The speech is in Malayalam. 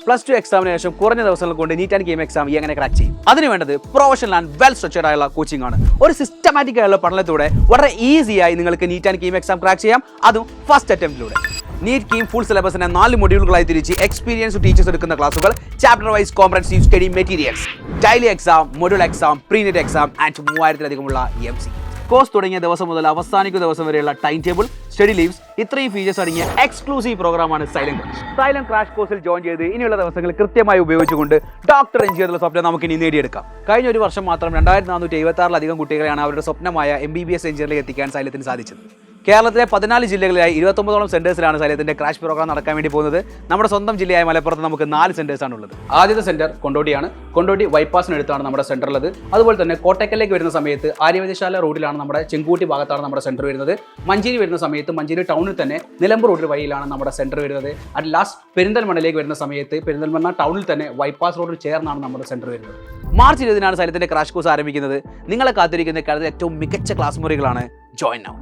പ്ലസ് ടു എക്സാമിന് ശേഷം കുറഞ്ഞ ദിവസങ്ങൾ കൊണ്ട് നീറ്റ് ആൻഡ് കെയിം എക്സാം എങ്ങനെ ക്രാക്ക് ചെയ്യും. അതിന് വേണ്ടത് പ്രൊഫഷണൽ ആൻഡ് വെൽ സ്ട്രക്ചർഡ് ആയുള്ള കോച്ചിങ് ആണ്. ഒരു സിസ്റ്റമാറ്റിക് ആയുള്ള പഠനത്തിലൂടെ വളരെ ഈസിയായി നിങ്ങൾക്ക് NEET and KEAM exam crack ചെയ്യാം, അതും ഫസ്റ്റ് അറ്റംപ്റ്റിലൂടെ. നീറ്റ് കീം ഫുൾ സിലബസിനെ 4 മൊഡ്യൂളുകളായി തിരിച്ച് എക്സ്പീരിയൻസ് ടീച്ചേഴ്സ് എടുക്കുന്ന ക്ലാസുകൾ, chapter wise comprehensive study materials, daily exam, module exam, pre NEET exam and 3000-ലധികമുള്ള MC. കോഴ്സ് തുടങ്ങിയ ദിവസം മുതൽ അവസാനിക്കുന്ന ദിവസം വരെയുള്ള ടൈം ടേബിൾ, സ്റ്റഡി ലീവ്സ്, ഇത്രയും ഫീച്ചേഴ്സ് അടങ്ങിയ എക്സ്ക്ലൂസീവ് പ്രോഗ്രാമാണ് സൈലം ക്രാഷ്. സൈലം ക്രാഷ് കോഴ്സിൽ ജോയിൻ ചെയ്ത് ഇനിയുള്ള ദിവസങ്ങൾ കൃത്യമായി ഉപയോഗിച്ചുകൊണ്ട് ഡോക്ടർ എഞ്ചിനീയർ സ്വപ്നം നമുക്ക് ഇനി നേടിയെടുക്കാം. കഴിഞ്ഞ ഒരു വർഷം മാത്രം 2476-ലധികം കുട്ടികളെയാണ് അവരുടെ സ്വപ്നമായ MBBS എഞ്ചിനീയറിലേക്ക് എത്തിക്കാൻ സൈലത്തിന് സാധിച്ചത്. കേരളത്തിലെ 14 ജില്ലകളിലായി 29ഓളം സെന്റേഴ്സിലാണ് സൈലത്തിന്റെ ക്രാഷ് പ്രോഗ്രാം നടക്കാൻ വേണ്ടി പോകുന്നത്. നമ്മുടെ സ്വന്തം ജില്ലയായ മലപ്പുറത്ത് നമുക്ക് 4 സെന്റേഴ്സാണ് ഉള്ളത്. ആദ്യത്തെ സെന്റർ കൊണ്ടോട്ടിയാണ്. കൊണ്ടോട്ടി ബൈപ്പാസിനടുത്താണ് നമ്മുടെ സെന്റർ ഉള്ളത്. അതുപോലെ തന്നെ കോട്ടക്കലിലേക്ക് വരുന്ന സമയത്ത് ആര്യവൈദ്യശാല റോഡിലാണ് നമ്മുടെ ചെങ്കൂട്ടി ഭാഗത്താണ് നമ്മുടെ സെന്റർ വരുന്നത്. മഞ്ചേരി വരുന്ന സമയത്ത് മഞ്ചേരി ടൗണിൽ തന്നെ നിലമ്പൂർ റോഡ് വഴിയിലാണ് നമ്മുടെ സെന്റർ വരുന്നത്. അറ്റ് ലാസ്റ്റ് പെരിന്തൽമണ്ണയിലേക്ക് വരുന്ന സമയത്ത് പെരിന്തൽമണ്ണ ടൗണിൽ തന്നെ ബൈപ്പാസ് റോഡിൽ ചേർന്നാണ് നമ്മുടെ സെന്റർ വരുന്നത്. മാർച്ച് 20-നാണ് സൈലത്തിന്റെ ക്രാഷ് കോഴ്സ് ആരംഭിക്കുന്നത്. നിങ്ങളെ കാത്തിരിക്കുന്ന കാലത്ത് ഏറ്റവും മികച്ച ക്ലാസ് മുറികളാണ്. Join now.